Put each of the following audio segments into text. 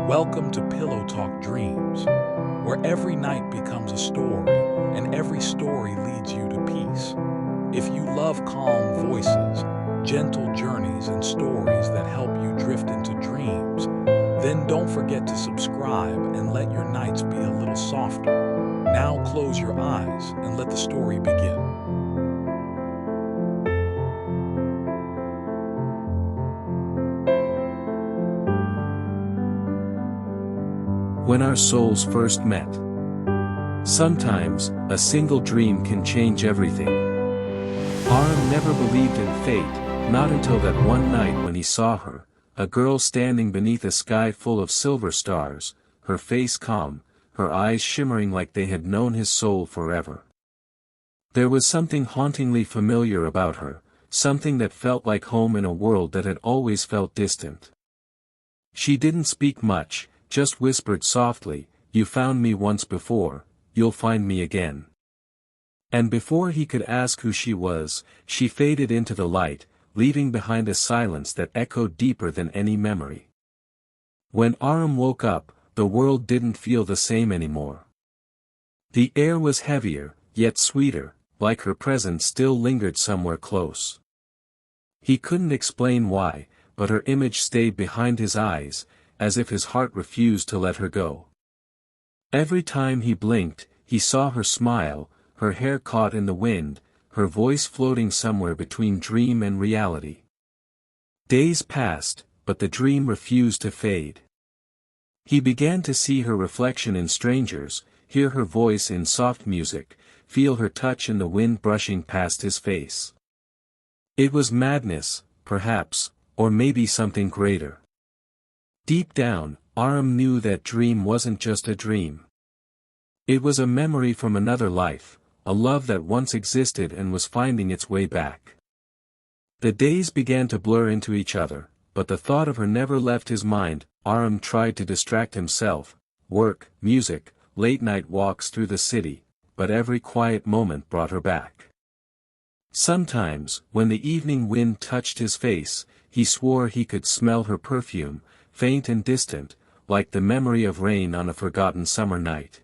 Welcome to Pillow Talk Dreams, where every night becomes a story and every story leads you to peace. If you love calm voices, gentle journeys, and stories that help you drift into dreams, then don't forget to subscribe and let your nights be a little softer. Now close your eyes and let the story begin. When our souls first met. Sometimes, a single dream can change everything. Arham never believed in fate, not until that one night when he saw her, a girl standing beneath a sky full of silver stars, her face calm, her eyes shimmering like they had known his soul forever. There was something hauntingly familiar about her, something that felt like home in a world that had always felt distant. She didn't speak much, just whispered softly, "You found me once before, you'll find me again." And before he could ask who she was, she faded into the light, leaving behind a silence that echoed deeper than any memory. When Arham woke up, the world didn't feel the same anymore. The air was heavier, yet sweeter, like her presence still lingered somewhere close. He couldn't explain why, but her image stayed behind his eyes, as if his heart refused to let her go. Every time he blinked, he saw her smile, her hair caught in the wind, her voice floating somewhere between dream and reality. Days passed, but the dream refused to fade. He began to see her reflection in strangers, hear her voice in soft music, feel her touch in the wind brushing past his face. It was madness, perhaps, or maybe something greater. Deep down, Arham knew that dream wasn't just a dream. It was a memory from another life, a love that once existed and was finding its way back. The days began to blur into each other, but the thought of her never left his mind. Arham tried to distract himself, work, music, late-night walks through the city, but every quiet moment brought her back. Sometimes, when the evening wind touched his face, he swore he could smell her perfume, faint and distant, like the memory of rain on a forgotten summer night.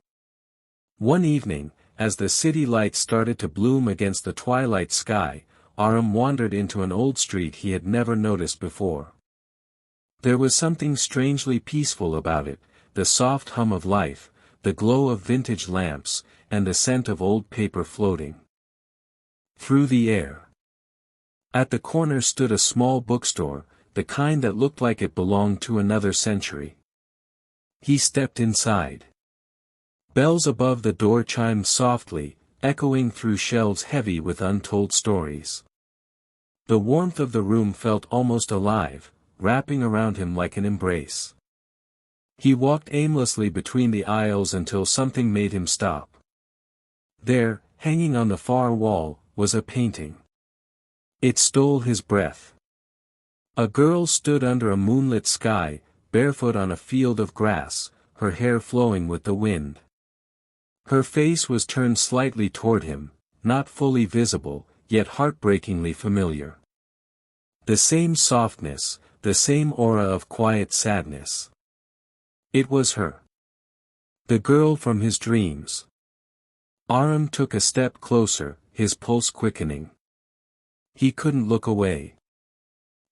One evening, as the city lights started to bloom against the twilight sky, Arham wandered into an old street he had never noticed before. There was something strangely peaceful about it, the soft hum of life, the glow of vintage lamps, and the scent of old paper floating through the air. At the corner stood a small bookstore, the kind that looked like it belonged to another century. He stepped inside. Bells above the door chimed softly, echoing through shelves heavy with untold stories. The warmth of the room felt almost alive, wrapping around him like an embrace. He walked aimlessly between the aisles until something made him stop. There, hanging on the far wall, was a painting. It stole his breath. A girl stood under a moonlit sky, barefoot on a field of grass, her hair flowing with the wind. Her face was turned slightly toward him, not fully visible, yet heartbreakingly familiar. The same softness, the same aura of quiet sadness. It was her. The girl from his dreams. Arham took a step closer, his pulse quickening. He couldn't look away.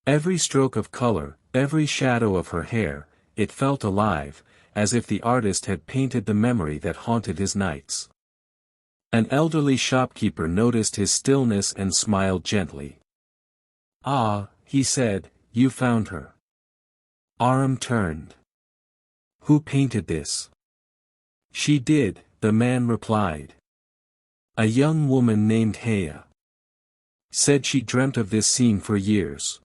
Every stroke of color, every shadow of her hair, it felt alive, as if the artist had painted the memory that haunted his nights. An elderly shopkeeper noticed his stillness and smiled gently. "Ah," he said, "you found her." Arham turned. "Who painted this?" "She did," the man replied. "A young woman named Haya. Said she dreamt of this scene for years.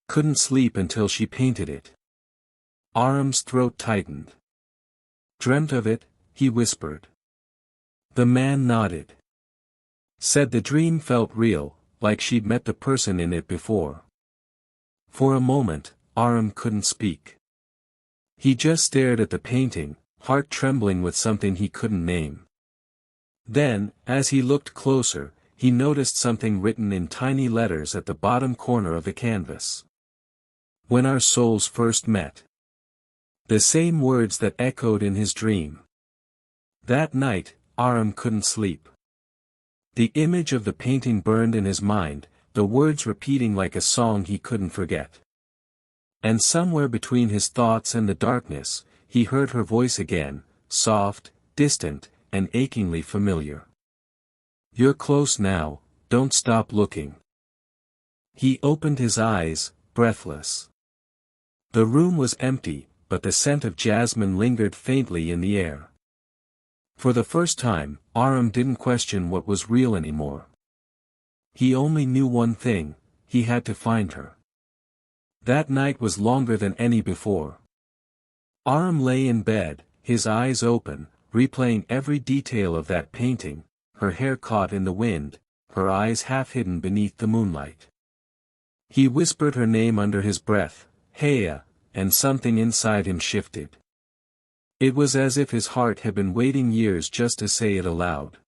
Couldn't sleep until she painted it." Arham's throat tightened. "Dreamt of it," he whispered. The man nodded. Said the dream felt real, like she'd met the person in it before. For a moment, Arham couldn't speak. He just stared at the painting, heart trembling with something he couldn't name. Then, as he looked closer, he noticed something written in tiny letters at the bottom corner of the canvas. When our souls first met. The same words that echoed in his dream. That night, Arham couldn't sleep. The image of the painting burned in his mind, the words repeating like a song he couldn't forget. And somewhere between his thoughts and the darkness, he heard her voice again, soft, distant, and achingly familiar. "You're close now, don't stop looking." He opened his eyes, breathless. The room was empty, but the scent of jasmine lingered faintly in the air. For the first time, Arham didn't question what was real anymore. He only knew one thing: he had to find her. That night was longer than any before. Arham lay in bed, his eyes open, replaying every detail of that painting, her hair caught in the wind, her eyes half hidden beneath the moonlight. He whispered her name under his breath, "Haya," and something inside him shifted. It was as if his heart had been waiting years just to say it aloud.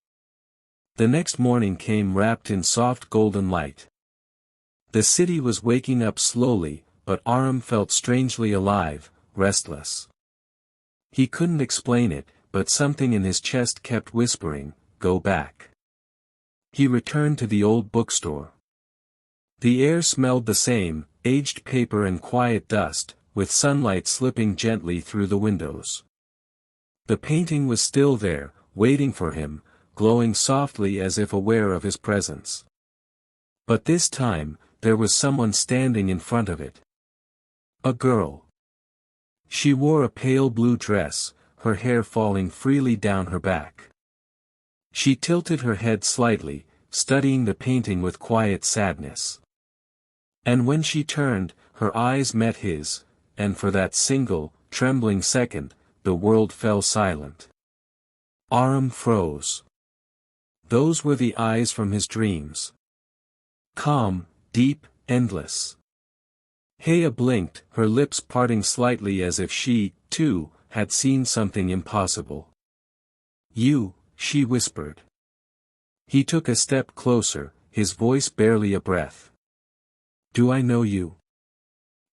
The next morning came wrapped in soft golden light. The city was waking up slowly, but Arham felt strangely alive, restless. He couldn't explain it, but something in his chest kept whispering, "Go back." He returned to the old bookstore. The air smelled the same, aged paper and quiet dust, with sunlight slipping gently through the windows. The painting was still there, waiting for him, glowing softly as if aware of his presence. But this time, there was someone standing in front of it. A girl. She wore a pale blue dress, her hair falling freely down her back. She tilted her head slightly, studying the painting with quiet sadness. And when she turned, her eyes met his, and for that single, trembling second, the world fell silent. Arham froze. Those were the eyes from his dreams. Calm, deep, endless. Haya blinked, her lips parting slightly as if she, too, had seen something impossible. "You," she whispered. He took a step closer, his voice barely a breath. "Do I know you?"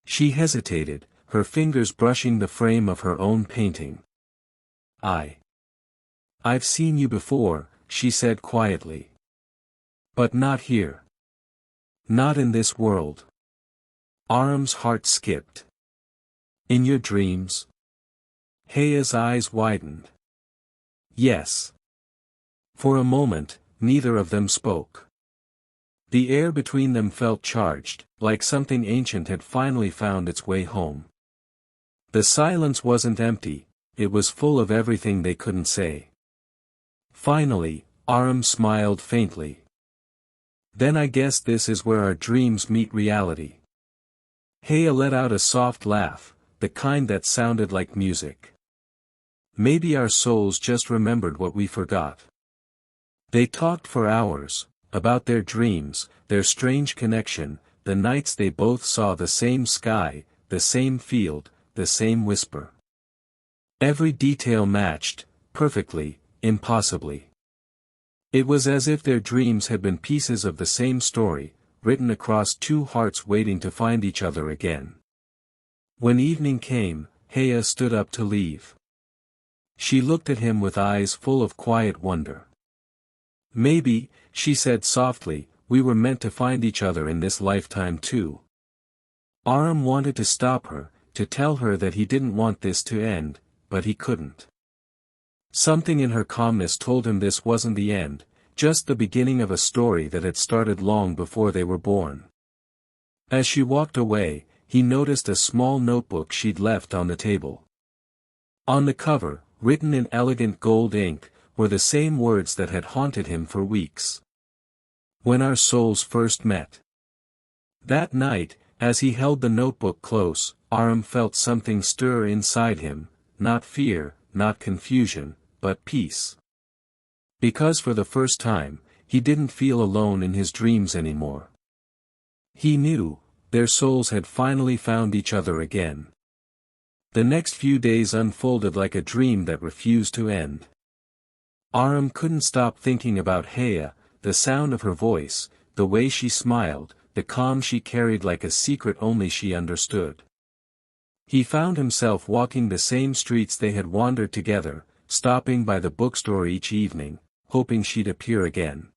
She hesitated, her fingers brushing the frame of her own painting. I've seen you before," she said quietly. "But not here. Not in this world." Arham's heart skipped. "In your dreams?" Haya's eyes widened. "Yes." For a moment, neither of them spoke. The air between them felt charged, like something ancient had finally found its way home. The silence wasn't empty, it was full of everything they couldn't say. Finally, Arham smiled faintly. "Then I guess this is where our dreams meet reality." Haya let out a soft laugh, the kind that sounded like music. "Maybe our souls just remembered what we forgot." They talked for hours, about their dreams, their strange connection, the nights they both saw the same sky, the same field, the same whisper. Every detail matched, perfectly, impossibly. It was as if their dreams had been pieces of the same story, written across two hearts waiting to find each other again. When evening came, Haya stood up to leave. She looked at him with eyes full of quiet wonder. "Maybe," she said softly, "we were meant to find each other in this lifetime too." Arham wanted to stop her, to tell her that he didn't want this to end, but he couldn't. Something in her calmness told him this wasn't the end, just the beginning of a story that had started long before they were born. As she walked away, he noticed a small notebook she'd left on the table. On the cover, written in elegant gold ink, were the same words that had haunted him for weeks. "When our souls first met." That night, as he held the notebook close, Arham felt something stir inside him, not fear, not confusion, but peace. Because for the first time, he didn't feel alone in his dreams anymore. He knew, their souls had finally found each other again. The next few days unfolded like a dream that refused to end. Arham couldn't stop thinking about Haya, the sound of her voice, the way she smiled, the calm she carried like a secret only she understood. He found himself walking the same streets they had wandered together, stopping by the bookstore each evening, hoping she'd appear again.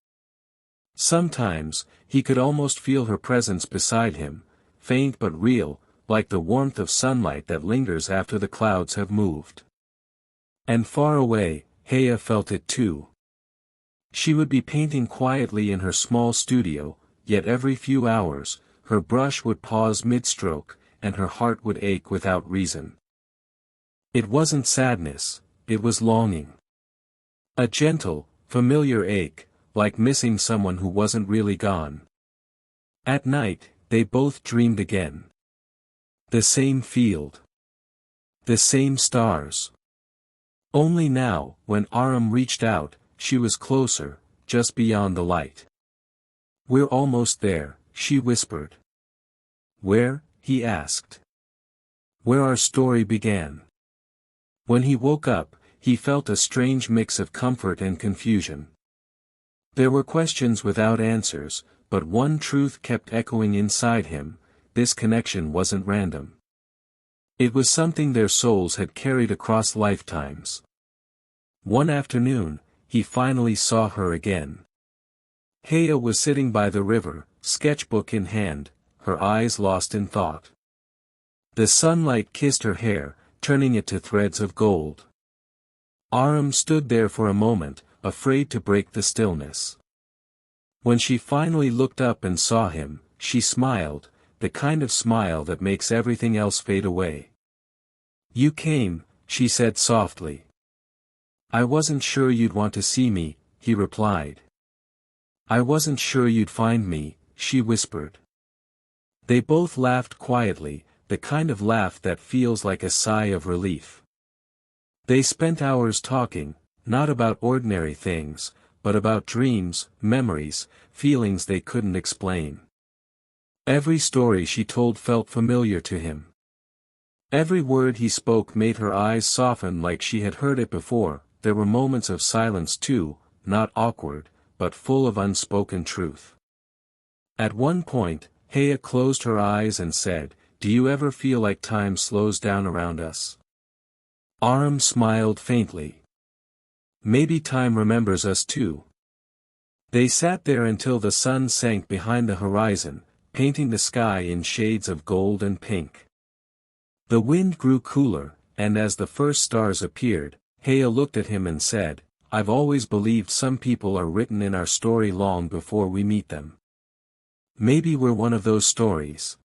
Sometimes, he could almost feel her presence beside him, faint but real, like the warmth of sunlight that lingers after the clouds have moved. And far away, Haya felt it too. She would be painting quietly in her small studio, yet every few hours, her brush would pause mid-stroke, and her heart would ache without reason. It wasn't sadness, it was longing. A gentle, familiar ache, like missing someone who wasn't really gone. At night, they both dreamed again. The same field. The same stars. Only now, when Arham reached out, she was closer, just beyond the light. "We're almost there," she whispered. "Where?" he asked. "Where our story began." When he woke up, he felt a strange mix of comfort and confusion. There were questions without answers, but one truth kept echoing inside him: this connection wasn't random. It was something their souls had carried across lifetimes. One afternoon, he finally saw her again. Haya was sitting by the river, sketchbook in hand, her eyes lost in thought. The sunlight kissed her hair, turning it to threads of gold. Arham stood there for a moment, afraid to break the stillness. When she finally looked up and saw him, she smiled, the kind of smile that makes everything else fade away. "You came," she said softly. "I wasn't sure you'd want to see me," he replied. "I wasn't sure you'd find me," she whispered. They both laughed quietly, the kind of laugh that feels like a sigh of relief. They spent hours talking, not about ordinary things, but about dreams, memories, feelings they couldn't explain. Every story she told felt familiar to him. Every word he spoke made her eyes soften like she had heard it before. There were moments of silence too, not awkward, but full of unspoken truth. At one point, Haya closed her eyes and said, "Do you ever feel like time slows down around us?" Arham smiled faintly. "Maybe time remembers us too." They sat there until the sun sank behind the horizon, painting the sky in shades of gold and pink. The wind grew cooler, and as the first stars appeared, Haya looked at him and said, "I've always believed some people are written in our story long before we meet them. Maybe we're one of those stories."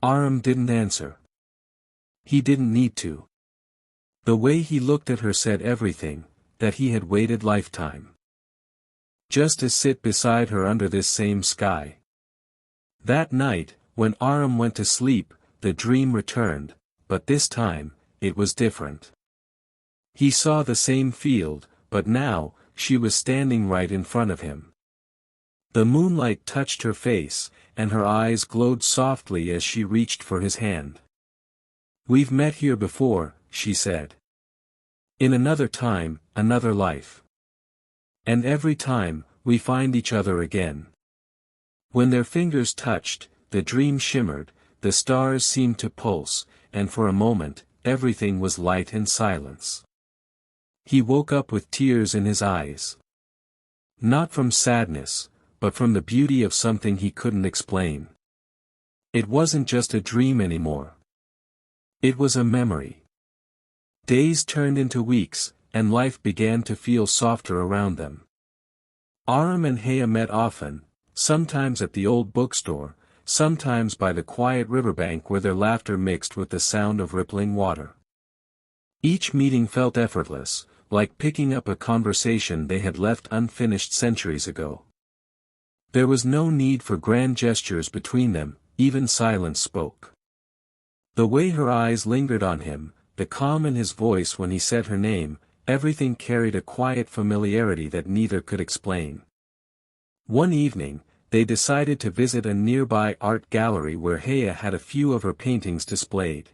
Arham didn't answer. He didn't need to. The way he looked at her said everything, that he had waited lifetime. Just to sit beside her under this same sky. That night, when Arham went to sleep, the dream returned, but this time, it was different. He saw the same field, but now, she was standing right in front of him. The moonlight touched her face, and her eyes glowed softly as she reached for his hand. "We've met here before," she said. "In another time, another life. And every time, we find each other again." When their fingers touched, the dream shimmered, the stars seemed to pulse, and for a moment, everything was light and silence. He woke up with tears in his eyes. Not from sadness, but from the beauty of something he couldn't explain. It wasn't just a dream anymore. It was a memory. Days turned into weeks, and life began to feel softer around them. Arham and Haya met often, sometimes at the old bookstore, sometimes by the quiet riverbank where their laughter mixed with the sound of rippling water. Each meeting felt effortless, like picking up a conversation they had left unfinished centuries ago. There was no need for grand gestures between them, even silence spoke. The way her eyes lingered on him, the calm in his voice when he said her name, everything carried a quiet familiarity that neither could explain. One evening, they decided to visit a nearby art gallery where Haya had a few of her paintings displayed.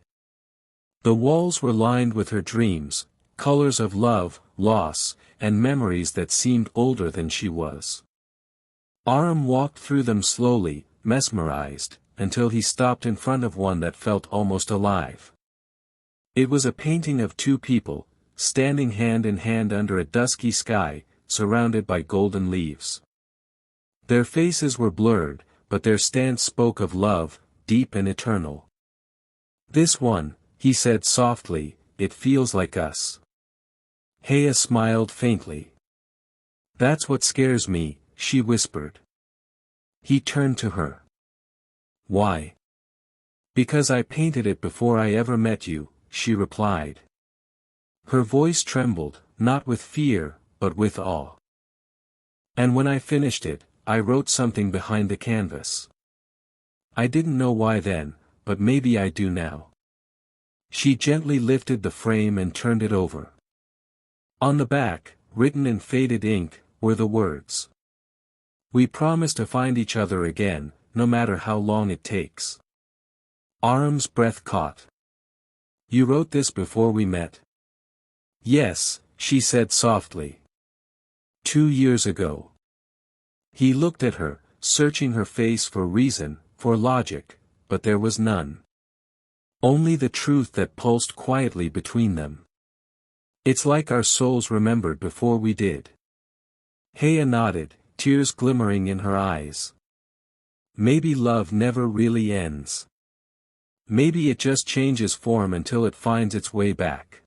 The walls were lined with her dreams, colors of love, loss, and memories that seemed older than she was. Arham walked through them slowly, mesmerized, until he stopped in front of one that felt almost alive. It was a painting of two people, standing hand in hand under a dusky sky, surrounded by golden leaves. Their faces were blurred, but their stance spoke of love, deep and eternal. "This one," he said softly, "it feels like us." Haya smiled faintly. "That's what scares me," she whispered. He turned to her. "Why?" "Because I painted it before I ever met you," she replied. Her voice trembled, not with fear, but with awe. "And when I finished it, I wrote something behind the canvas. I didn't know why then, but maybe I do now." She gently lifted the frame and turned it over. On the back, written in faded ink, were the words, "We promise to find each other again, no matter how long it takes." Arham's breath caught. "You wrote this before we met?" "Yes," she said softly. 2 years ago." He looked at her, searching her face for reason, for logic, but there was none. Only the truth that pulsed quietly between them. "It's like our souls remembered before we did." Haya nodded, tears glimmering in her eyes. "Maybe love never really ends. Maybe it just changes form until it finds its way back."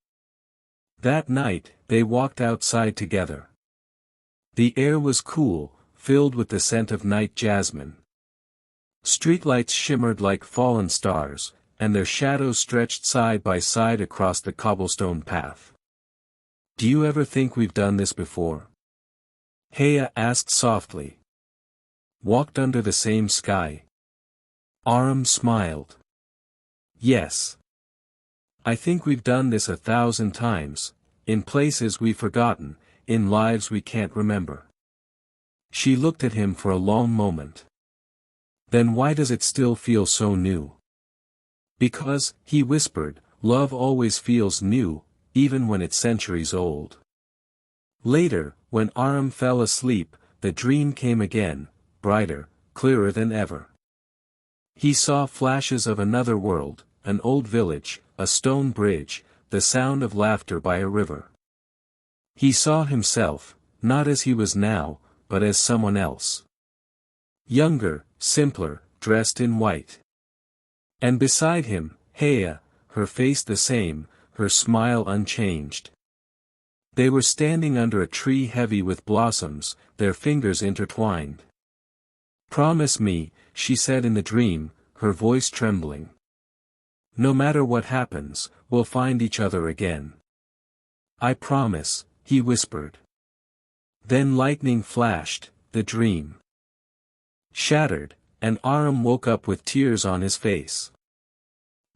That night, they walked outside together. The air was cool, filled with the scent of night jasmine. Streetlights shimmered like fallen stars, and their shadows stretched side by side across the cobblestone path. "Do you ever think we've done this before?" Haya asked softly. "Walked under the same sky?" Arham smiled. "Yes. I think we've done this 1,000 times, in places we've forgotten, in lives we can't remember." She looked at him for a long moment. "Then why does it still feel so new?" "Because," he whispered, "love always feels new, even when it's centuries old." Later, when Arham fell asleep, the dream came again, brighter, clearer than ever. He saw flashes of another world, an old village, a stone bridge, the sound of laughter by a river. He saw himself, not as he was now, but as someone else. Younger, simpler, dressed in white. And beside him, Haya, her face the same, her smile unchanged. They were standing under a tree heavy with blossoms, their fingers intertwined. "Promise me," she said in the dream, her voice trembling. "No matter what happens, we'll find each other again." "I promise," he whispered. Then lightning flashed, the dream shattered, and Arham woke up with tears on his face.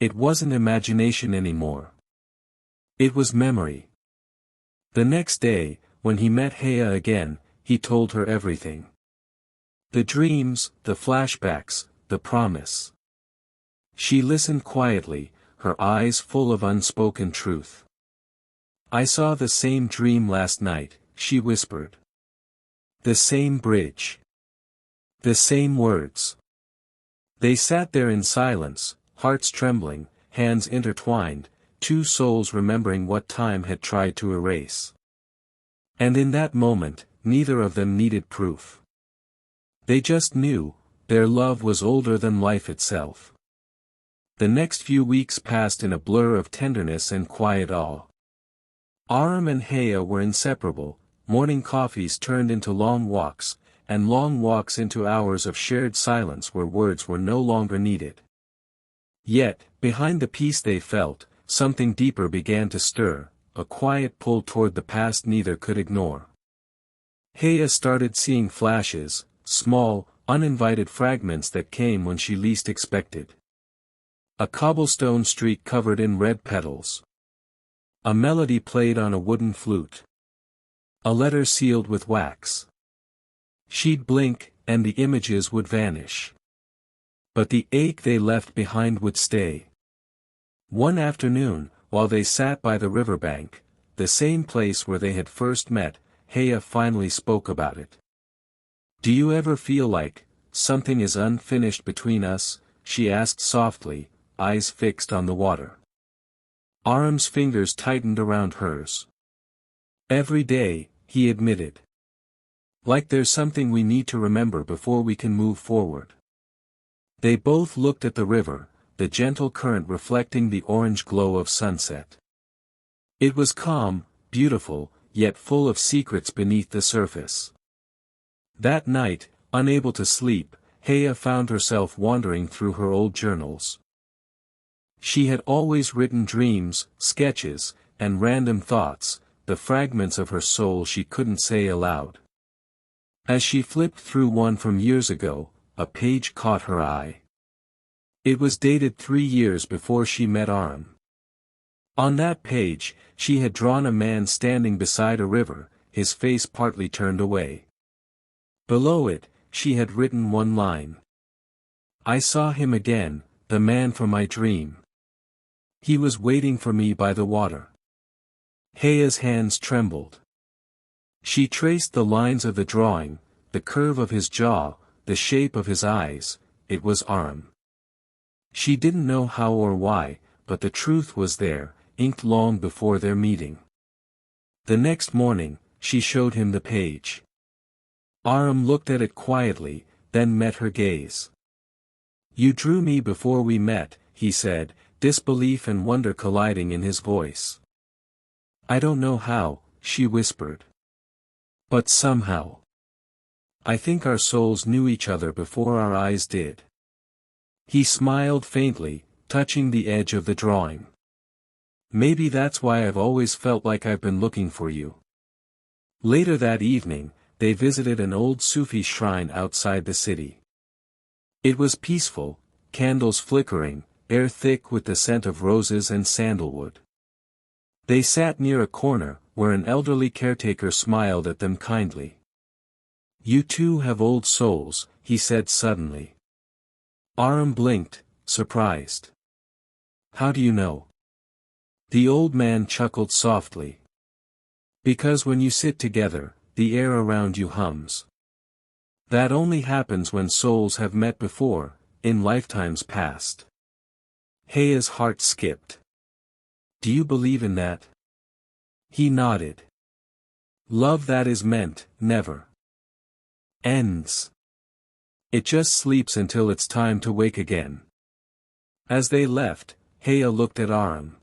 It wasn't imagination anymore. It was memory. The next day, when he met Haya again, he told her everything. The dreams, the flashbacks, the promise. She listened quietly, her eyes full of unspoken truth. "I saw the same dream last night," she whispered. "The same bridge. The same words." They sat there in silence, hearts trembling, hands intertwined, two souls remembering what time had tried to erase. And in that moment, neither of them needed proof. They just knew, their love was older than life itself. The next few weeks passed in a blur of tenderness and quiet awe. Arham and Haya were inseparable, morning coffees turned into long walks, and long walks into hours of shared silence where words were no longer needed. Yet, behind the peace they felt, something deeper began to stir, a quiet pull toward the past neither could ignore. Haya started seeing flashes, small, uninvited fragments that came when she least expected. A cobblestone street covered in red petals. A melody played on a wooden flute. A letter sealed with wax. She'd blink, and the images would vanish. But the ache they left behind would stay. One afternoon, while they sat by the riverbank, the same place where they had first met, Haya finally spoke about it. "Do you ever feel like something is unfinished between us?" she asked softly, eyes fixed on the water. Arham's fingers tightened around hers. "Every day," he admitted. "Like there's something we need to remember before we can move forward." They both looked at the river, the gentle current reflecting the orange glow of sunset. It was calm, beautiful, yet full of secrets beneath the surface. That night, unable to sleep, Haya found herself wandering through her old journals. She had always written dreams, sketches, and random thoughts, the fragments of her soul she couldn't say aloud. As she flipped through one from years ago, a page caught her eye. It was dated 3 years before she met Arham. On that page, she had drawn a man standing beside a river, his face partly turned away. Below it, she had written one line. "I saw him again, the man from my dream. He was waiting for me by the water." Haya's hands trembled. She traced the lines of the drawing, the curve of his jaw, the shape of his eyes. It was Arham. She didn't know how or why, but the truth was there, inked long before their meeting. The next morning, she showed him the page. Arham looked at it quietly, then met her gaze. "You drew me before we met," he said, disbelief and wonder colliding in his voice. "I don't know how," she whispered. "But somehow. I think our souls knew each other before our eyes did." He smiled faintly, touching the edge of the drawing. "Maybe that's why I've always felt like I've been looking for you." Later that evening, they visited an old Sufi shrine outside the city. It was peaceful, candles flickering, air thick with the scent of roses and sandalwood. They sat near a corner, where an elderly caretaker smiled at them kindly. "You two have old souls," he said suddenly. Arham blinked, surprised. "How do you know?" The old man chuckled softly. "Because when you sit together, the air around you hums. That only happens when souls have met before, in lifetimes past." Haya's heart skipped. "Do you believe in that?" He nodded. "Love that is meant, never ends. It just sleeps until it's time to wake again." As they left, Haya looked at Arham.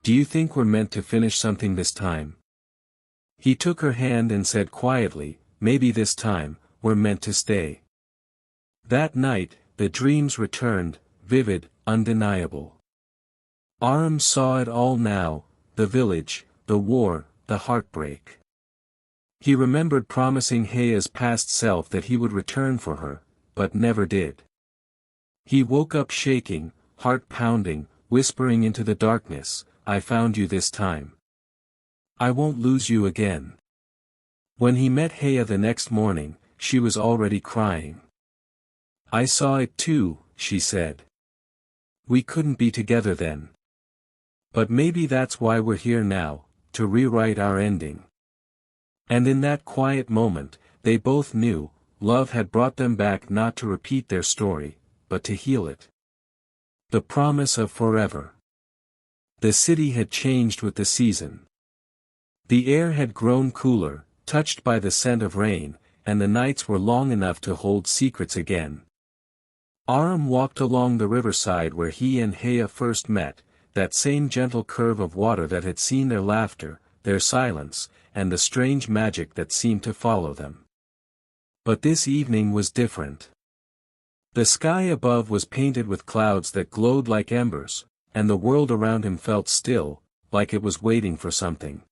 "Do you think we're meant to finish something this time?" He took her hand and said quietly, "Maybe this time, we're meant to stay." That night, the dreams returned, vivid, undeniable. Arham saw it all now, the village, the war, the heartbreak. He remembered promising Haya's past self that he would return for her, but never did. He woke up shaking, heart pounding, whispering into the darkness, "I found you this time. I won't lose you again." When he met Haya the next morning, she was already crying. "I saw it too," she said. "We couldn't be together then. But maybe that's why we're here now, to rewrite our ending." And in that quiet moment, they both knew, love had brought them back not to repeat their story, but to heal it. The promise of forever. The city had changed with the season. The air had grown cooler, touched by the scent of rain, and the nights were long enough to hold secrets again. Arham walked along the riverside where he and Haya first met, that same gentle curve of water that had seen their laughter, their silence, and the strange magic that seemed to follow them. But this evening was different. The sky above was painted with clouds that glowed like embers, and the world around him felt still, like it was waiting for something.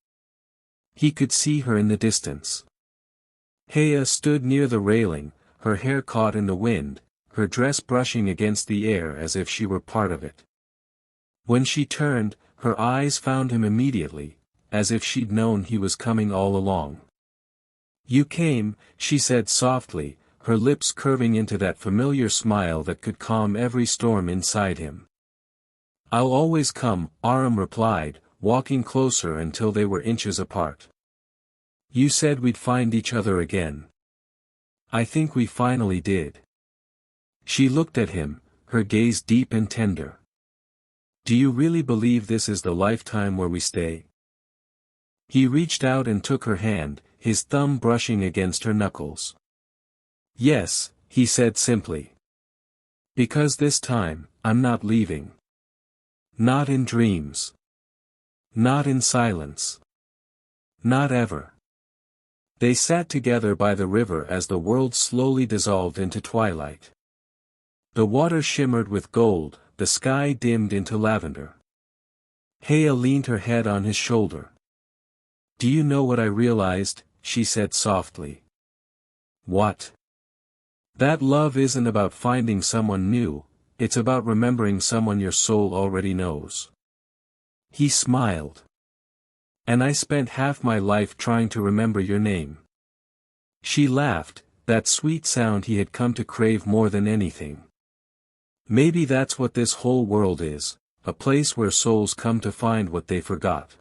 He could see her in the distance. Haya stood near the railing, her hair caught in the wind, her dress brushing against the air as if she were part of it. When she turned, her eyes found him immediately, as if she'd known he was coming all along. "You came," she said softly, her lips curving into that familiar smile that could calm every storm inside him. "I'll always come," Arham replied, walking closer until they were inches apart. "You said we'd find each other again." I think we finally did. She looked at him, her gaze deep and tender. Do you really believe this is the lifetime where we stay? He reached out and took her hand, his thumb brushing against her knuckles. Yes, he said simply. Because this time, I'm not leaving. Not in dreams. Not in silence. Not ever. They sat together by the river as the world slowly dissolved into twilight. The water shimmered with gold, the sky dimmed into lavender. Haya leaned her head on his shoulder. Do you know what I realized? She said softly. What? That love isn't about finding someone new, it's about remembering someone your soul already knows. He smiled. And I spent half my life trying to remember your name. She laughed, that sweet sound he had come to crave more than anything. Maybe that's what this whole world is, a place where souls come to find what they forgot.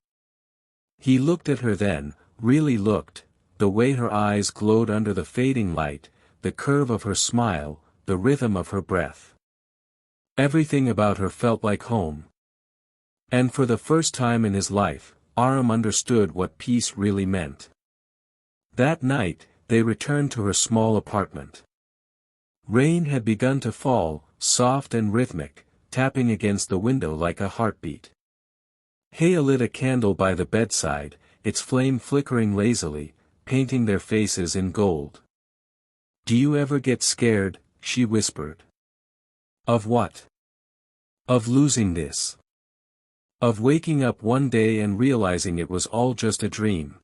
He looked at her then, really looked, the way her eyes glowed under the fading light, the curve of her smile, the rhythm of her breath. Everything about her felt like home. And for the first time in his life, Arham understood what peace really meant. That night, they returned to her small apartment. Rain had begun to fall, soft and rhythmic, tapping against the window like a heartbeat. Haya lit a candle by the bedside, its flame flickering lazily, painting their faces in gold. Do you ever get scared? She whispered. Of what? Of losing this. Of waking up one day and realizing it was all just a dream.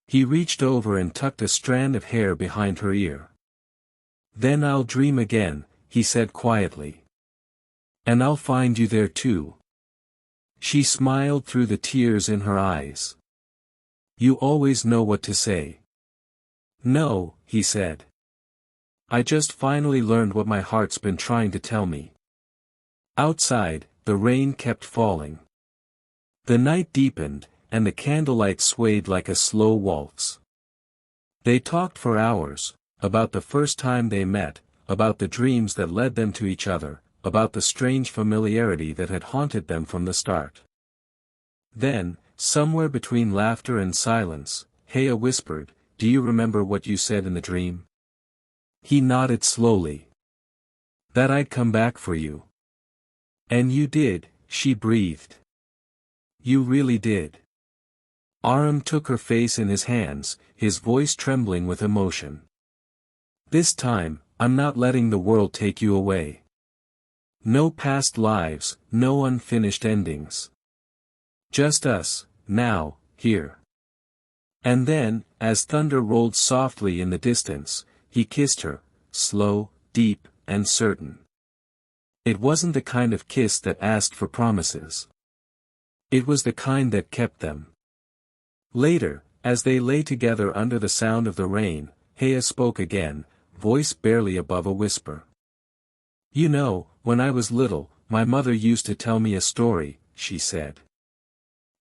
He reached over and tucked a strand of hair behind her ear. Then I'll dream again, he said quietly. And I'll find you there too. She smiled through the tears in her eyes. You always know what to say. No, he said. I just finally learned what my heart's been trying to tell me. Outside, the rain kept falling. The night deepened, and the candlelight swayed like a slow waltz. They talked for hours, about the first time they met, about the dreams that led them to each other, about the strange familiarity that had haunted them from the start. Then, somewhere between laughter and silence, Haya whispered, Do you remember what you said in the dream? He nodded slowly. That I'd come back for you. And you did, she breathed. You really did. Arham took her face in his hands, his voice trembling with emotion. This time, I'm not letting the world take you away. No past lives, no unfinished endings. Just us, now, here. And then, as thunder rolled softly in the distance, he kissed her, slow, deep, and certain. It wasn't the kind of kiss that asked for promises. It was the kind that kept them. Later, as they lay together under the sound of the rain, Haya spoke again, voice barely above a whisper. You know, when I was little, my mother used to tell me a story, she said.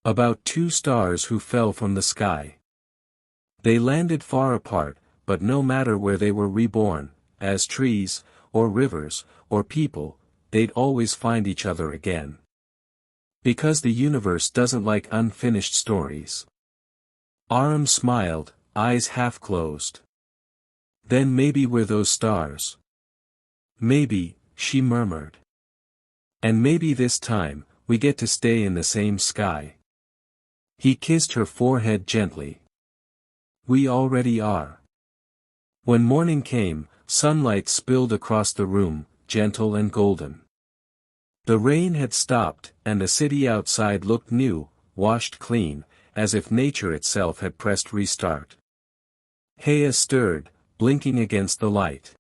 About two stars who fell from the sky. They landed far apart, but no matter where they were reborn, as trees, or rivers, or people, they'd always find each other again. Because the universe doesn't like unfinished stories. Arham smiled, eyes half closed. Then maybe we're those stars. Maybe, she murmured. And maybe this time, we get to stay in the same sky. He kissed her forehead gently. We already are. When morning came, sunlight spilled across the room, gentle and golden. The rain had stopped, and the city outside looked new, washed clean, as if nature itself had pressed restart. Haya stirred, blinking against the light.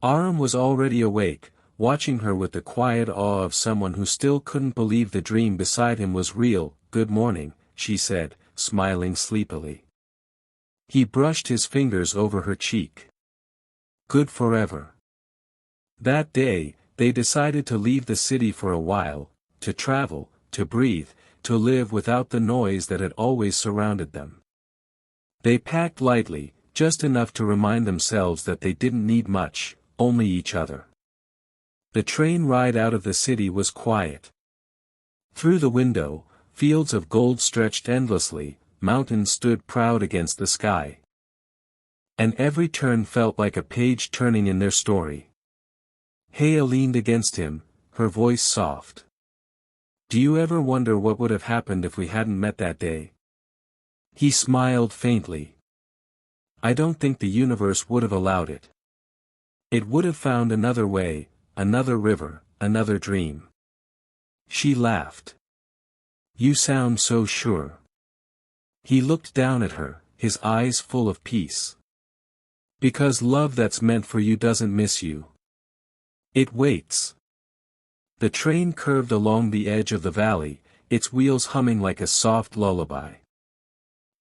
Arham was already awake, watching her with the quiet awe of someone who still couldn't believe the dream beside him was real. Good morning, she said, smiling sleepily. He brushed his fingers over her cheek. Good forever. That day, they decided to leave the city for a while, to travel, to breathe, to live without the noise that had always surrounded them. They packed lightly, just enough to remind themselves that they didn't need much, only each other. The train ride out of the city was quiet. Through the window, fields of gold stretched endlessly, mountains stood proud against the sky. And every turn felt like a page turning in their story. Haya leaned against him, her voice soft. "Do you ever wonder what would have happened if we hadn't met that day?" He smiled faintly. "I don't think the universe would have allowed it. It would have found another way, another river, another dream." She laughed. "You sound so sure." He looked down at her, his eyes full of peace. "Because love that's meant for you doesn't miss you. It waits." The train curved along the edge of the valley, its wheels humming like a soft lullaby.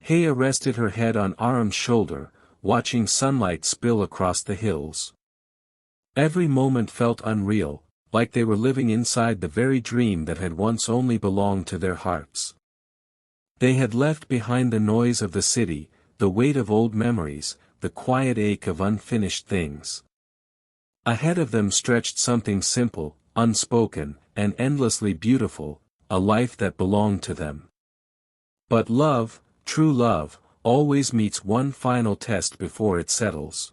Haya rested her head on Arham's shoulder, watching sunlight spill across the hills. Every moment felt unreal, like they were living inside the very dream that had once only belonged to their hearts. They had left behind the noise of the city, the weight of old memories, the quiet ache of unfinished things. Ahead of them stretched something simple, unspoken, and endlessly beautiful, a life that belonged to them. But love, true love, always meets one final test before it settles.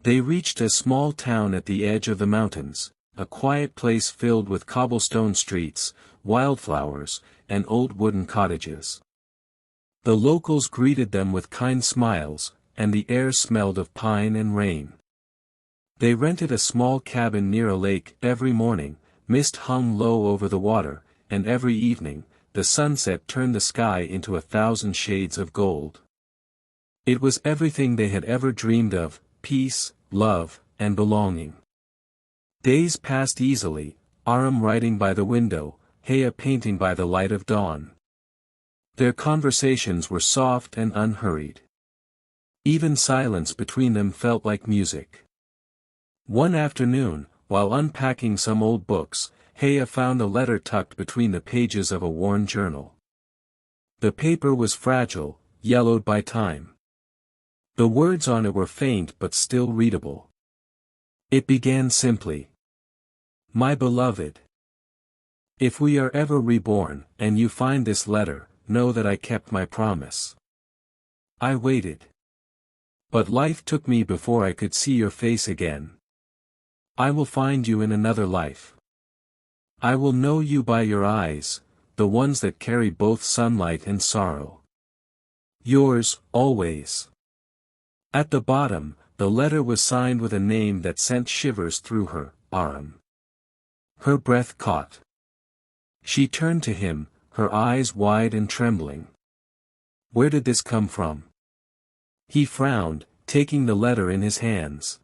They reached a small town at the edge of the mountains, a quiet place filled with cobblestone streets, wildflowers, and old wooden cottages. The locals greeted them with kind smiles, and the air smelled of pine and rain. They rented a small cabin near a lake. Every morning, mist hung low over the water, and every evening, the sunset turned the sky into 1,000 shades of gold. It was everything they had ever dreamed of: peace, love, and belonging. Days passed easily, Arham writing by the window, Haya painting by the light of dawn. Their conversations were soft and unhurried. Even silence between them felt like music. One afternoon, while unpacking some old books, Haya found a letter tucked between the pages of a worn journal. The paper was fragile, yellowed by time. The words on it were faint but still readable. It began simply. "My beloved. If we are ever reborn, and you find this letter, know that I kept my promise. I waited. But life took me before I could see your face again. I will find you in another life. I will know you by your eyes, the ones that carry both sunlight and sorrow. Yours, always." At the bottom, the letter was signed with a name that sent shivers through her, Arham. Her breath caught. She turned to him, her eyes wide and trembling. "Where did this come from?" He frowned, taking the letter in his hands.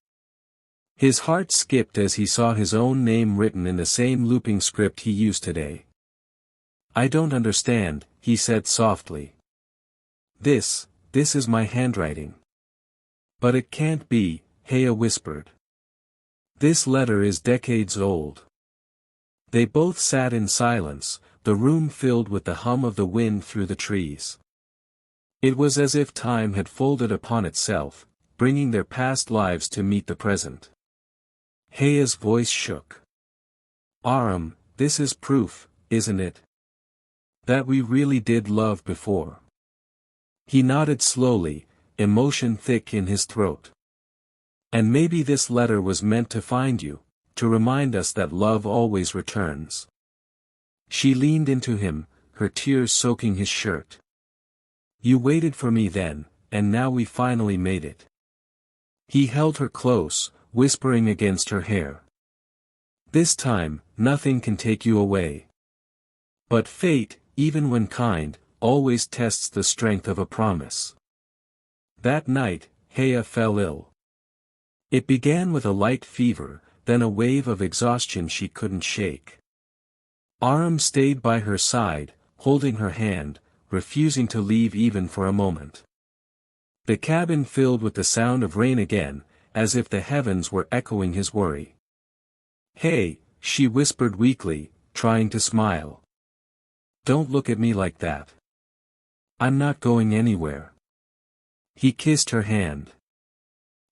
His heart skipped as he saw his own name written in the same looping script he used today. "I don't understand," he said softly. This is my handwriting." "But it can't be," Haya whispered. "This letter is decades old." They both sat in silence, the room filled with the hum of the wind through the trees. It was as if time had folded upon itself, bringing their past lives to meet the present. Haya's voice shook. "Arham, this is proof, isn't it? That we really did love before." He nodded slowly, emotion thick in his throat. "And maybe this letter was meant to find you, to remind us that love always returns." She leaned into him, her tears soaking his shirt. "You waited for me then, and now we finally made it." He held her close, whispering against her hair. "This time, nothing can take you away. But fate, even when kind, always tests the strength of a promise." That night, Haya fell ill. It began with a light fever, then a wave of exhaustion she couldn't shake. Arham stayed by her side, holding her hand, refusing to leave even for a moment. The cabin filled with the sound of rain again, as if the heavens were echoing his worry. "Hey," she whispered weakly, trying to smile. "Don't look at me like that. I'm not going anywhere." He kissed her hand.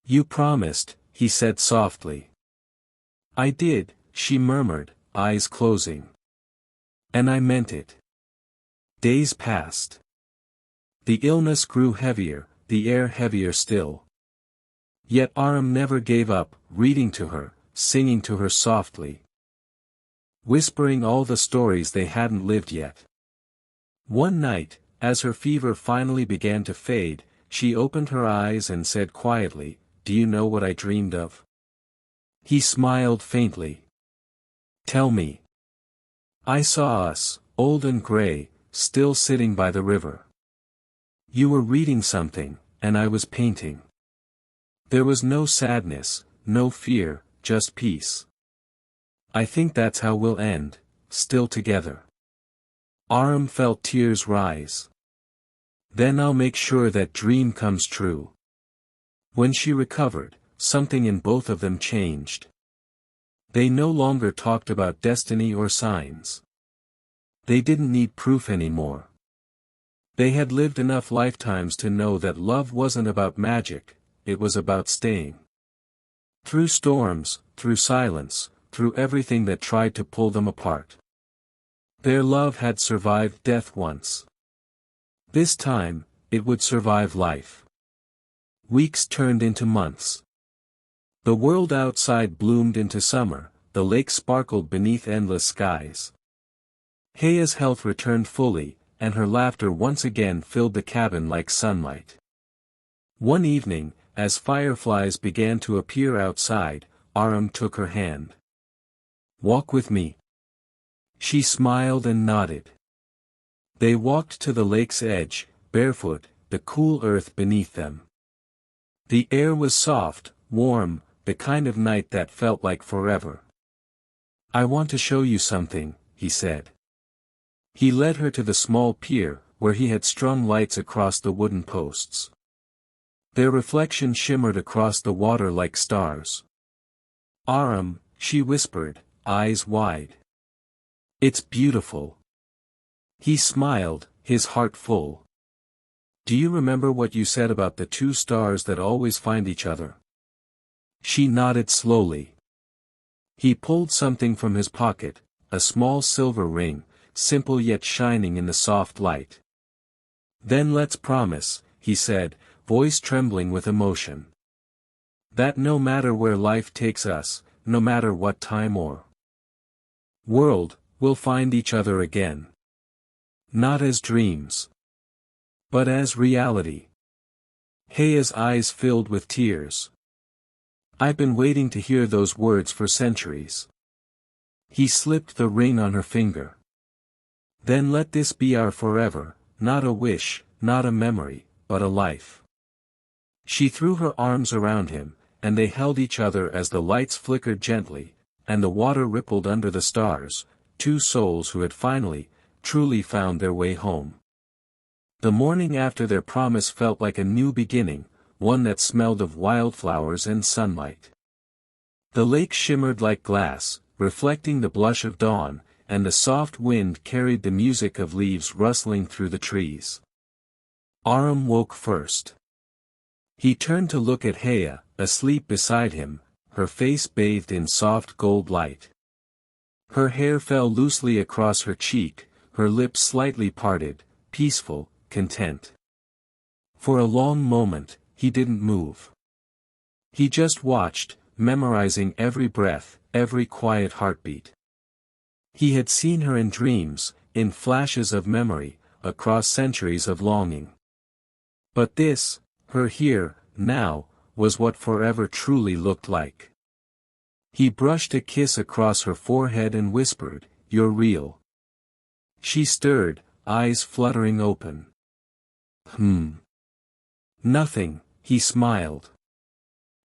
"You promised," he said softly. "I did," she murmured, eyes closing. "And I meant it." Days passed. The illness grew heavier, the air heavier still. Yet Arham never gave up, reading to her, singing to her softly, whispering all the stories they hadn't lived yet. One night, as her fever finally began to fade, she opened her eyes and said quietly, "Do you know what I dreamed of?" He smiled faintly. "Tell me." "I saw us, old and gray, still sitting by the river. You were reading something, and I was painting. There was no sadness, no fear, just peace. I think that's how we'll end, still together." Arham felt tears rise. "Then I'll make sure that dream comes true." When she recovered, something in both of them changed. They no longer talked about destiny or signs. They didn't need proof anymore. They had lived enough lifetimes to know that love wasn't about magic, it was about staying. Through storms, through silence, through everything that tried to pull them apart. Their love had survived death once. This time, it would survive life. Weeks turned into months. The world outside bloomed into summer, the lake sparkled beneath endless skies. Haya's health returned fully, and her laughter once again filled the cabin like sunlight. One evening, as fireflies began to appear outside, Arham took her hand. "Walk with me." She smiled and nodded. They walked to the lake's edge, barefoot, the cool earth beneath them. The air was soft, warm, the kind of night that felt like forever. "I want to show you something," he said. He led her to the small pier, where he had strung lights across the wooden posts. Their reflection shimmered across the water like stars. "Arham," she whispered, eyes wide. "It's beautiful." He smiled, his heart full. "Do you remember what you said about the two stars that always find each other?" She nodded slowly. He pulled something from his pocket, a small silver ring, simple yet shining in the soft light. "Then let's promise," he said, voice trembling with emotion, "that no matter where life takes us, no matter what time or world, we'll find each other again. Not as dreams, but as reality." Haya's eyes filled with tears. "I've been waiting to hear those words for centuries." He slipped the ring on her finger. "Then let this be our forever, not a wish, not a memory, but a life." She threw her arms around him, and they held each other as the lights flickered gently, and the water rippled under the stars, two souls who had finally, truly found their way home. The morning after their promise felt like a new beginning, one that smelled of wildflowers and sunlight. The lake shimmered like glass, reflecting the blush of dawn, and the soft wind carried the music of leaves rustling through the trees. Arham woke first. He turned to look at Haya, asleep beside him, her face bathed in soft gold light. Her hair fell loosely across her cheek, her lips slightly parted, peaceful, content. For a long moment, he didn't move. He just watched, memorizing every breath, every quiet heartbeat. He had seen her in dreams, in flashes of memory, across centuries of longing. But this, her here, now, was what forever truly looked like. He brushed a kiss across her forehead and whispered, "You're real." She stirred, eyes fluttering open. Nothing," he smiled.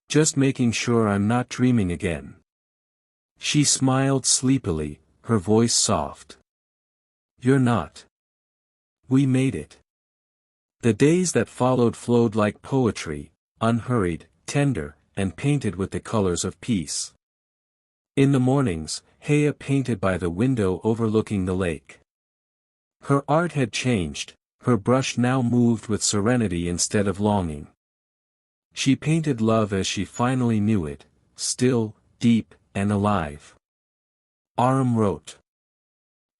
"Just making sure I'm not dreaming again." She smiled sleepily, her voice soft. "You're not. We made it." The days that followed flowed like poetry, unhurried, tender, and painted with the colors of peace. In the mornings, Haya painted by the window overlooking the lake. Her art had changed, Her brush now moved with serenity instead of longing. She painted love as she finally knew it, still, deep, and alive. Arham wrote.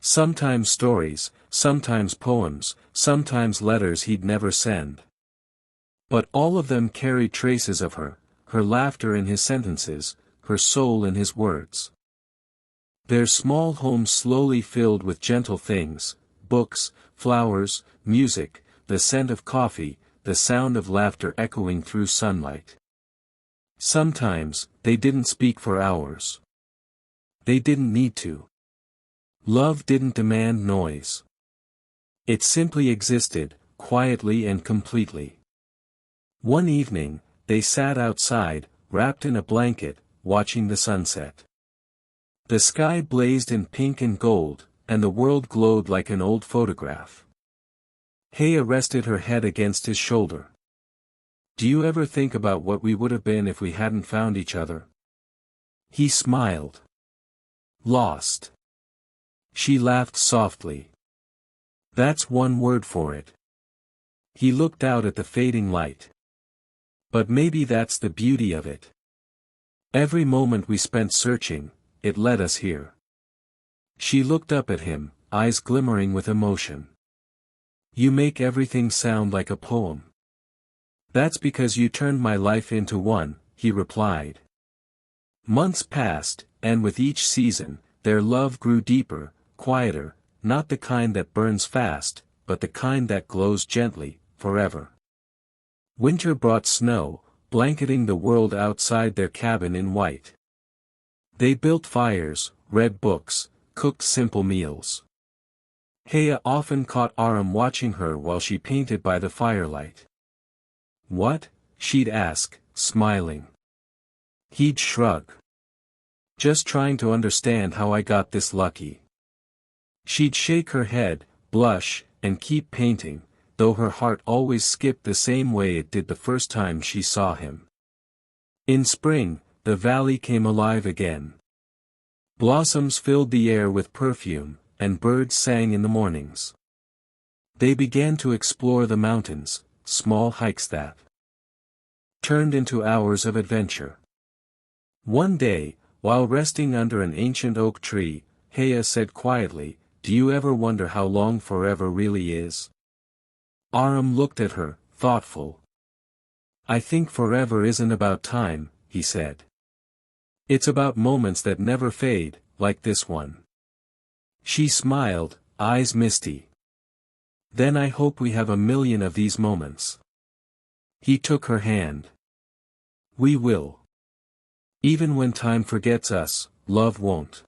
Sometimes stories, sometimes poems, sometimes letters he'd never send. But all of them carried traces of her laughter in his sentences, her soul in his words. Their small home slowly filled with gentle things, books, flowers, music, the scent of coffee, the sound of laughter echoing through sunlight. Sometimes, they didn't speak for hours. They didn't need to. Love didn't demand noise. It simply existed, quietly and completely. One evening, they sat outside, wrapped in a blanket, watching the sunset. The sky blazed in pink and gold, and the world glowed like an old photograph. Haya rested her head against his shoulder. Do you ever think about what we would have been if we hadn't found each other? He smiled. Lost. She laughed softly. That's one word for it. He looked out at the fading light. But maybe that's the beauty of it. Every moment we spent searching, it led us here. She looked up at him, eyes glimmering with emotion. You make everything sound like a poem. That's because you turned my life into one, he replied. Months passed, and with each season, their love grew deeper, quieter, not the kind that burns fast, but the kind that glows gently, forever. Winter brought snow, blanketing the world outside their cabin in white. They built fires, read books, cooked simple meals. Haya often caught Arham watching her while she painted by the firelight. What? She'd ask, smiling. He'd shrug. Just trying to understand how I got this lucky. She'd shake her head, blush, and keep painting, though her heart always skipped the same way it did the first time she saw him. In spring, the valley came alive again. Blossoms filled the air with perfume, and birds sang in the mornings. They began to explore the mountains, small hikes that turned into hours of adventure. One day, while resting under an ancient oak tree, Haya said quietly, "Do you ever wonder how long forever really is?" Arham looked at her, thoughtful. "I think forever isn't about time," he said. "It's about moments that never fade, like this one." She smiled, eyes misty. "Then I hope we have 1,000,000 of these moments." He took her hand. "We will. Even when time forgets us, love won't."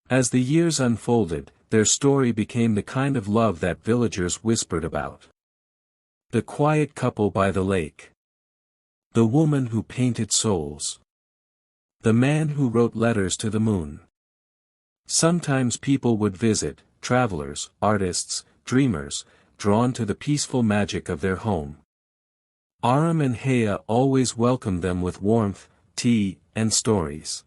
As the years unfolded, their story became the kind of love that villagers whispered about. The quiet couple by the lake. The woman who painted souls. The man who wrote letters to the moon. Sometimes people would visit, travelers, artists, dreamers, drawn to the peaceful magic of their home. Arham and Haya always welcomed them with warmth, tea, and stories.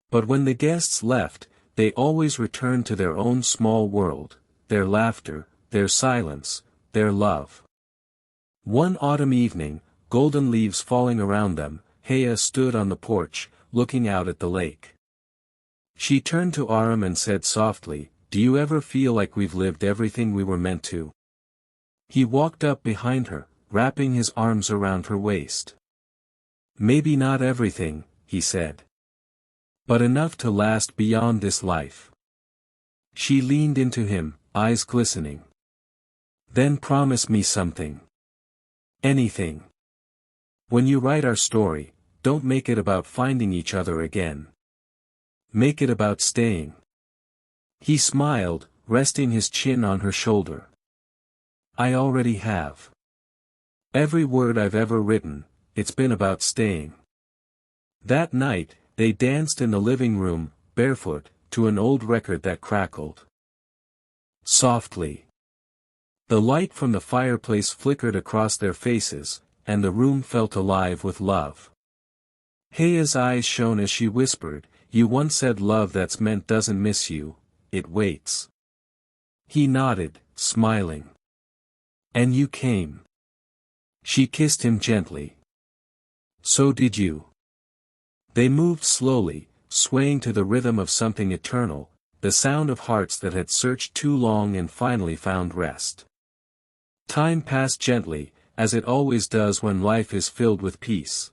But when the guests left, they always returned to their own small world, their laughter, their silence, their love. One autumn evening, golden leaves falling around them, Haya stood on the porch, looking out at the lake. She turned to Arham and said softly, "Do you ever feel like we've lived everything we were meant to?" He walked up behind her, wrapping his arms around her waist. "Maybe not everything," he said. "But enough to last beyond this life." She leaned into him, eyes glistening. "Then promise me something. Anything. When you write our story, don't make it about finding each other again. Make it about staying." He smiled, resting his chin on her shoulder. "I already have. Every word I've ever written, it's been about staying." That night, they danced in the living room, barefoot, to an old record that crackled softly. The light from the fireplace flickered across their faces, and the room felt alive with love. Haya's eyes shone as she whispered, "You once said love that's meant doesn't miss you, it waits." He nodded, smiling. And you came. She kissed him gently. So did you. They moved slowly, swaying to the rhythm of something eternal, the sound of hearts that had searched too long and finally found rest. Time passed gently, as it always does when life is filled with peace.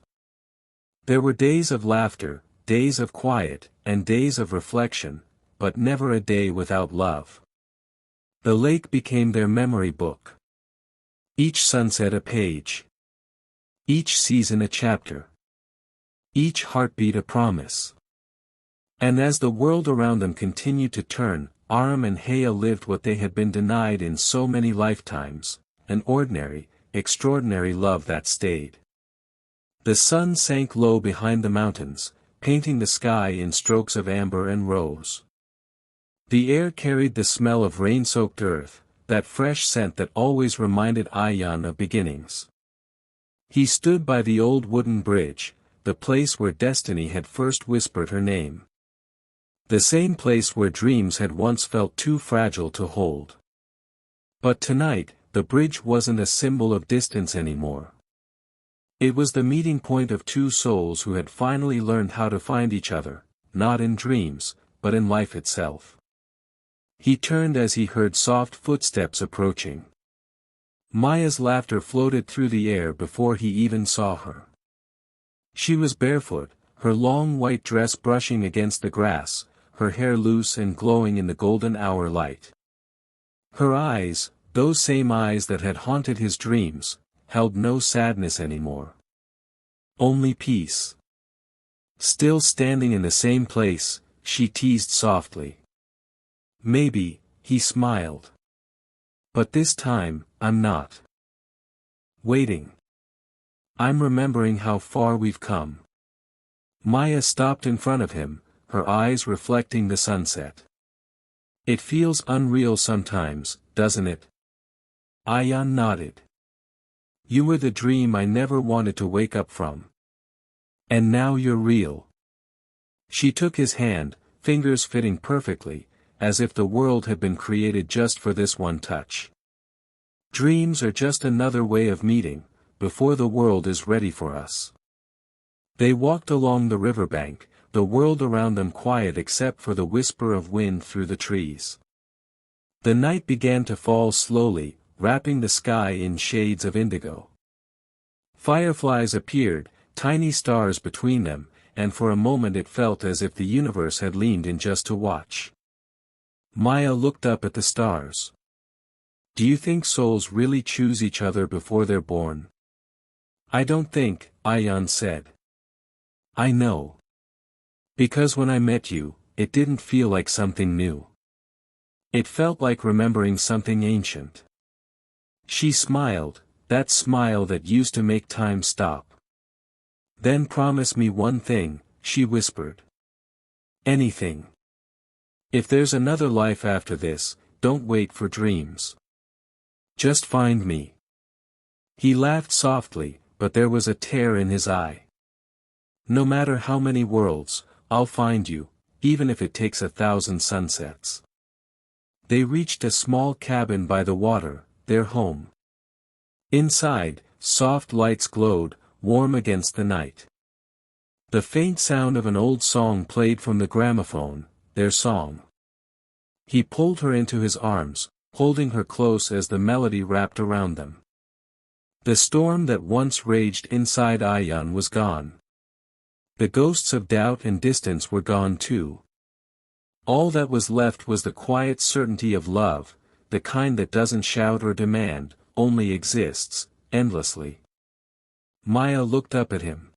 There were days of laughter, days of quiet, and days of reflection, but never a day without love. The lake became their memory book. Each sunset a page. Each season a chapter. Each heartbeat a promise. And as the world around them continued to turn, Arham and Haya lived what they had been denied in so many lifetimes, an ordinary, extraordinary love that stayed. The sun sank low behind the mountains, painting the sky in strokes of amber and rose. The air carried the smell of rain-soaked earth, that fresh scent that always reminded Ayan of beginnings. He stood by the old wooden bridge, the place where destiny had first whispered her name. The same place where dreams had once felt too fragile to hold. But tonight, the bridge wasn't a symbol of distance anymore. It was the meeting point of two souls who had finally learned how to find each other, not in dreams, but in life itself. He turned as he heard soft footsteps approaching. Maya's laughter floated through the air before he even saw her. She was barefoot, her long white dress brushing against the grass, her hair loose and glowing in the golden hour light. Her eyes, those same eyes that had haunted his dreams, held no sadness anymore. Only peace. Still standing in the same place, she teased softly. Maybe, he smiled. But this time, I'm not waiting. I'm remembering how far we've come. Maya stopped in front of him, her eyes reflecting the sunset. It feels unreal sometimes, doesn't it? Ayan nodded. You were the dream I never wanted to wake up from. And now you're real. She took his hand, fingers fitting perfectly, as if the world had been created just for this one touch. Dreams are just another way of meeting, before the world is ready for us. They walked along the riverbank, the world around them quiet except for the whisper of wind through the trees. The night began to fall slowly, wrapping the sky in shades of indigo. Fireflies appeared, tiny stars between them, and for a moment it felt as if the universe had leaned in just to watch. Maya looked up at the stars. Do you think souls really choose each other before they're born? I don't think, Ayan said. I know. Because when I met you, it didn't feel like something new. It felt like remembering something ancient. She smiled, that smile that used to make time stop. Then promise me one thing, she whispered. Anything. If there's another life after this, don't wait for dreams. Just find me. He laughed softly, but there was a tear in his eye. No matter how many worlds, I'll find you, even if it takes 1,000 sunsets. They reached a small cabin by the water, their home. Inside, soft lights glowed, warm against the night. The faint sound of an old song played from the gramophone, their song. He pulled her into his arms, holding her close as the melody wrapped around them. The storm that once raged inside Ayan was gone. The ghosts of doubt and distance were gone too. All that was left was the quiet certainty of love, the kind that doesn't shout or demand, only exists, endlessly. Maya looked up at him.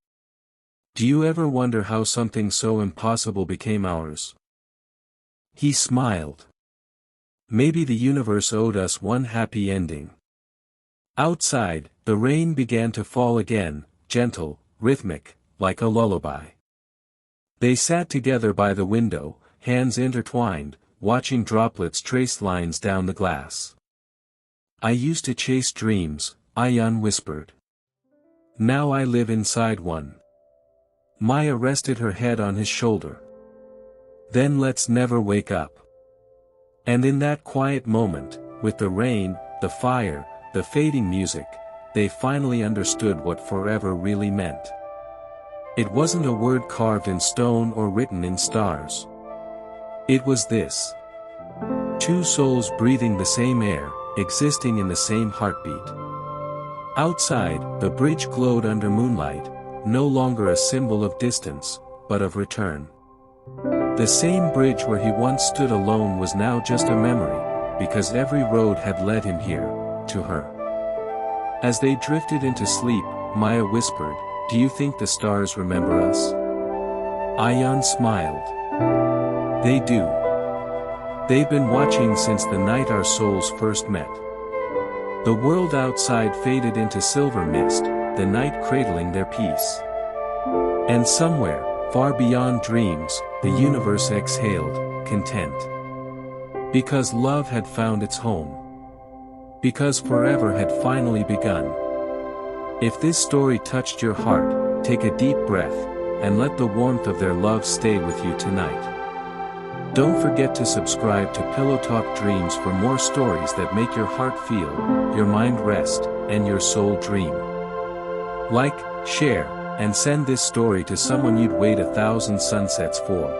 Do you ever wonder how something so impossible became ours? He smiled. Maybe the universe owed us one happy ending. Outside, the rain began to fall again, gentle, rhythmic, like a lullaby. They sat together by the window, hands intertwined, watching droplets trace lines down the glass. I used to chase dreams, Ayan whispered. Now I live inside one. Maya rested her head on his shoulder. Then let's never wake up. And in that quiet moment, with the rain, the fire, the fading music, they finally understood what forever really meant. It wasn't a word carved in stone or written in stars. It was this. Two souls breathing the same air, existing in the same heartbeat. Outside, the bridge glowed under moonlight, no longer a symbol of distance, but of return. The same bridge where he once stood alone was now just a memory, because every road had led him here, to her. As they drifted into sleep, Maya whispered, "Do you think the stars remember us?" Ayan smiled. "They do. They've been watching since the night our souls first met." The world outside faded into silver mist, the night cradling their peace. And somewhere, far beyond dreams, the universe exhaled, content. Because love had found its home. Because forever had finally begun. If this story touched your heart, take a deep breath, and let the warmth of their love stay with you tonight. Don't forget to subscribe to Pillow Talk Dreams for more stories that make your heart feel, your mind rest, and your soul dream. Like, share, and send this story to someone you'd wait 1,000 sunsets for.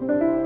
you.